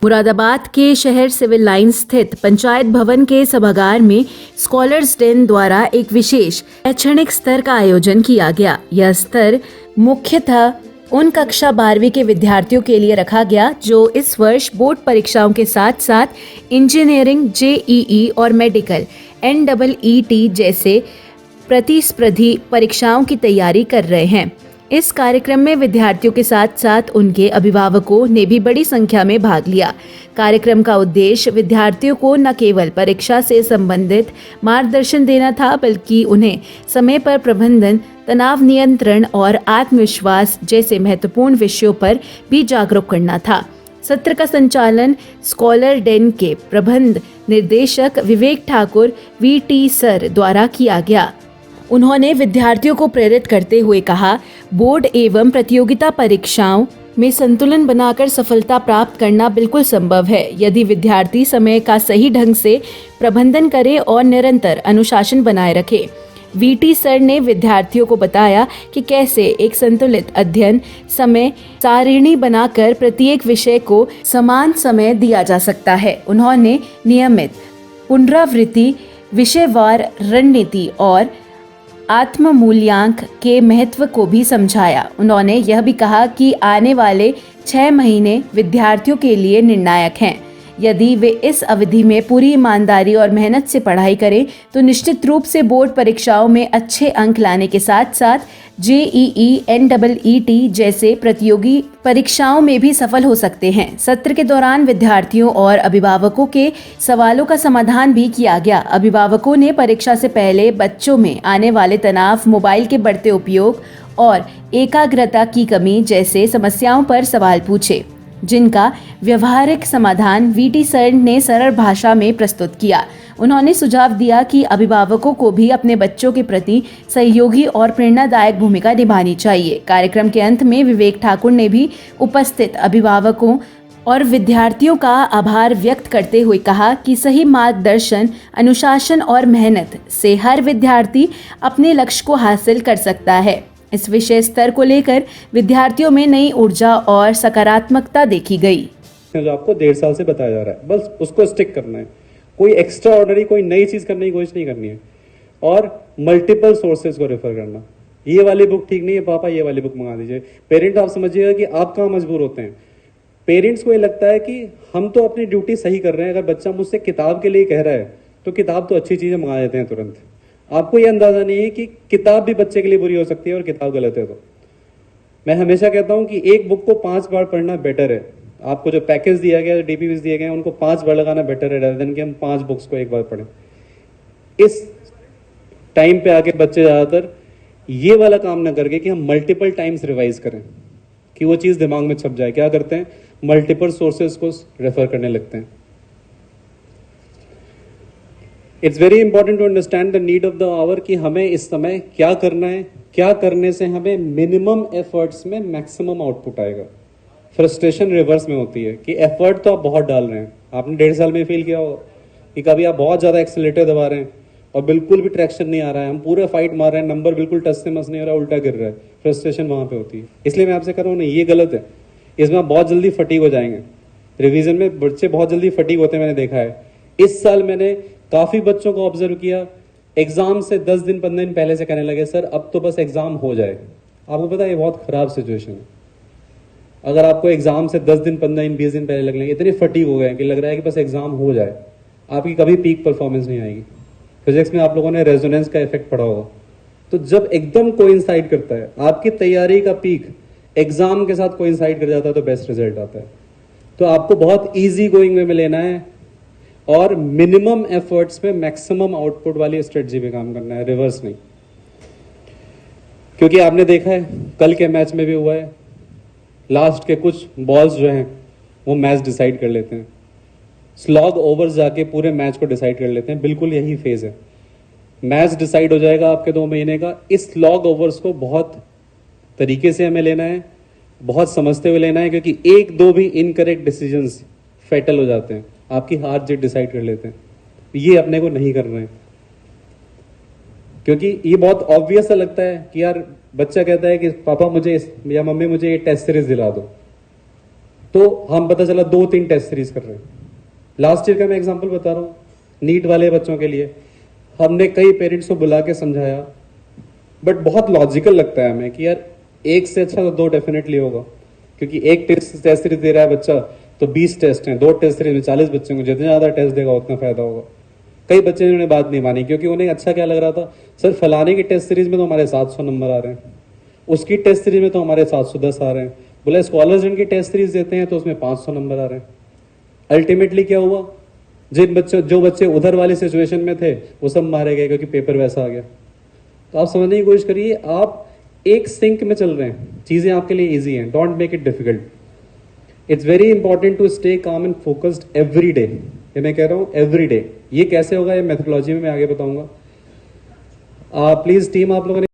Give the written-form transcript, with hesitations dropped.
मुरादाबाद के शहर civil line स्थित पंचायत भवन के सभागार में स्कॉलर्स डेन द्वारा एक विशेष शैक्षणिक स्तर का आयोजन किया गया। यह स्तर मुख्यतः उन कक्षा 12वीं के विद्यार्थियों के लिए रखा गया जो इस वर्ष बोर्ड परीक्षाओं के साथ साथ इंजीनियरिंग, जेईई और मेडिकल NEET जैसे प्रतिस्पर्धी परीक्षाओं की तैयारी कर रहे हैं। इस कार्यक्रम में विद्यार्थियों के साथ साथ उनके अभिभावकों ने भी बड़ी संख्या में भाग लिया। कार्यक्रम का उद्देश्य विद्यार्थियों को न केवल परीक्षा से संबंधित मार्गदर्शन देना था, बल्कि उन्हें समय पर प्रबंधन, तनाव नियंत्रण और आत्मविश्वास जैसे महत्वपूर्ण विषयों पर भी जागरूक करना था। सत्र का संचालन स्कॉलर डेन के प्रबंध निर्देशक विवेक ठाकुर VT सर द्वारा किया गया। उन्होंने विद्यार्थियों को प्रेरित करते हुए कहा, बोर्ड एवं प्रतियोगिता परीक्षाओं में संतुलन बनाकर सफलता प्राप्त करना बिल्कुल संभव है यदि विद्यार्थी समय का सही ढंग से प्रबंधन करे और निरंतर अनुशासन बनाए रखे। VT सर ने विद्यार्थियों को बताया कि कैसे एक संतुलित अध्ययन समय सारिणी बनाकर प्रत्येक विषय को समान समय दिया जा सकता है। उन्होंने नियमित पुनरावृत्ति, विषयवार रणनीति और आत्म मूल्यांक के महत्व को भी समझाया। उन्होंने यह भी कहा कि आने वाले 6 महीने विद्यार्थियों के लिए निर्णायक हैं। यदि वे इस अवधि में पूरी ईमानदारी और मेहनत से पढ़ाई करें तो निश्चित रूप से बोर्ड परीक्षाओं में अच्छे अंक लाने के साथ साथ जेईई, NEET जैसे प्रतियोगी परीक्षाओं में भी सफल हो सकते हैं। सत्र के दौरान विद्यार्थियों और अभिभावकों के सवालों का समाधान भी किया गया। अभिभावकों ने परीक्षा से पहले बच्चों में आने वाले तनाव, मोबाइल के बढ़ते उपयोग और एकाग्रता की कमी जैसे समस्याओं पर सवाल पूछे, जिनका व्यवहारिक समाधान VT सर ने सरल भाषा में प्रस्तुत किया। उन्होंने सुझाव दिया कि अभिभावकों को भी अपने बच्चों के प्रति सहयोगी और प्रेरणादायक भूमिका निभानी चाहिए। कार्यक्रम के अंत में विवेक ठाकुर ने भी उपस्थित अभिभावकों और विद्यार्थियों का आभार व्यक्त करते हुए कहा कि सही मार्गदर्शन, अनुशासन और मेहनत से हर विद्यार्थी अपने लक्ष्य को हासिल कर सकता है। इस विषय स्तर को लेकर विद्यार्थियों में नई ऊर्जा और सकारात्मकता देखी गई। जो आपको 1.5 साल से बताया जा रहा है, बस उसको स्टिक करना है। कोई एक्स्ट्रा ऑर्डिनरी, कोई नई चीज करने की कोशिश नहीं करनी है और मल्टीपल सोर्सेज को रेफर करना। ये वाली बुक ठीक नहीं है पापा, ये वाली बुक मंगा दीजिए। पेरेंट, आप समझिएगा कि आप कहाँ मजबूर होते हैं। पेरेंट्स को ये लगता है कि हम तो अपनी ड्यूटी सही कर रहे हैं, अगर बच्चा मुझसे किताब के लिए कह रहा है तो किताब तो अच्छी चीजें मंगा देते हैं तुरंत। आपको ये अंदाजा नहीं है कि किताब भी बच्चे के लिए बुरी हो सकती है और किताब गलत है। तो मैं हमेशा कहता हूं कि एक बुक को 5 बार पढ़ना बेटर है। आपको जो पैकेज दिया गया है, DPVs दिए गए हैं, उनको 5 बार लगाना बेटर है rather than कि हम 5 बुक्स को एक बार पढ़ें। इस टाइम पे आके बच्चे ज्यादातर ये वाला काम ना करके कि हम मल्टीपल टाइम्स रिवाइज करें कि वो चीज दिमाग में छप जाए। क्या करते हैं? मल्टीपल सोर्सेज को रेफर करने लगते हैं। It's very important to understand the need of the hour कि हमें इस समय क्या करना है, क्या करने से हमें मिनिमम एफर्ट्स में मैक्सिमम आउटपुट आएगा। फ्रस्ट्रेशन रिवर्स में होती है कि एफर्ट तो आप बहुत डाल रहे हैं, आपने 1.5 साल में फील किया होगा कि कभी आप बहुत ज्यादा एक्सेलेरेटर दबा रहे हैं और बिल्कुल भी ट्रैक्शन नहीं आ रहा है, हम पूरे फाइट मार रहे हैं, नंबर बिल्कुल टच से मस नहीं हो रहा, उल्टा गिर रहा है। फ्रस्ट्रेशन वहां पे होती है। इसलिए मैं आपसे कह रहा हूँ नहीं, ये गलत है। इसमें आप बहुत जल्दी फटीग हो जाएंगे। रिवीजन में बच्चे बहुत जल्दी फटीग होते हैं, मैंने देखा है। इस साल मैंने काफी बच्चों को ऑब्जर्व किया, एग्जाम से 10 दिन 15 दिन पहले से कहने लगे सर अब तो बस एग्जाम हो जाए। आपको पता है ये बहुत खराब सिचुएशन है। अगर आपको एग्जाम से 10 दिन 15 दिन 20 दिन पहले लगने लगे, इतने फटीग हो गए कि लग रहा है कि बस एग्जाम हो जाए, आपकी कभी पीक परफॉर्मेंस नहीं आएगी। फिजिक्स में आप लोगों ने रेजोनेंस का इफेक्ट पढ़ा होगा। तो जब एकदम कोइंसाइड करता है आपकी तैयारी का पीक एग्जाम के साथ कोइंसाइड कर जाता है तो बेस्ट रिजल्ट आता है। तो आपको बहुत ईजी गोइंग वे में लेना है और मिनिमम एफर्ट्स में मैक्सिमम आउटपुट वाली स्ट्रेटजी पे काम करना है, रिवर्स नहीं। क्योंकि आपने देखा है कल के मैच में भी हुआ है, लास्ट के कुछ बॉल्स जो हैं वो मैच डिसाइड कर लेते हैं। स्लॉग ओवर्स जाके पूरे मैच को डिसाइड कर लेते हैं। बिल्कुल यही फेज है। मैच डिसाइड हो जाएगा आपके 2 महीने का। इस स्लॉग ओवर्स को बहुत तरीके से हमें लेना है, बहुत समझते हुए लेना है, क्योंकि 1-2 भी इनकरेक्ट डिसीजंस फेटल हो जाते हैं, आपकी हार जीत डिसाइड कर लेते हैं। ये अपने को नहीं करना है, क्योंकि ये बहुत ऑब्वियस सा लगता है कि यार बच्चा कहता है कि पापा मुझे या मम्मी मुझे ये टेस्ट सीरीज दिला दो, तो हम पता चला 2-3 टेस्ट सीरीज कर रहे हैं। लास्ट ईयर का मैं एग्जांपल बता रहा हूँ, नीट वाले बच्चों के लिए हमने कई पेरेंट्स को बुला के समझाया, बट बहुत लॉजिकल लगता है हमें कि यार एक से अच्छा तो 2 डेफिनेटली होगा, क्योंकि एक टेस्ट सीरीज दे रहा है बच्चा तो 20 टेस्ट हैं, 2 टेस्ट सीरीज में 40 बच्चों को जितना ज्यादा टेस्ट देगा उतना फायदा होगा। कई बच्चे ने बात नहीं मानी, क्योंकि उन्हें अच्छा क्या लग रहा था, सर फलाने की टेस्ट सीरीज में तो हमारे 700 नंबर आ रहे हैं, उसकी टेस्ट सीरीज में तो हमारे 710 आ रहे हैं, बोले स्कॉलर्स जिनकी टेस्ट सीरीज देते हैं तो उसमें 500 नंबर आ रहे हैं। अल्टीमेटली क्या हुआ, जो बच्चे उधर वाली सिचुएशन में थे वो सब मारे गए क्योंकि पेपर वैसा आ गया। तो आप समझने की कोशिश करिए, आप एक सिंक में चल रहे हैं, चीजें आपके लिए इजी हैं, don't make it difficult. It's very important to stay calm and focused every day. ये मैं कह रहा हूं एवरी डे। ये कैसे होगा, ये मेथोडोलॉजी में मैं आगे बताऊंगा। प्लीज टीम, आप लोगों ने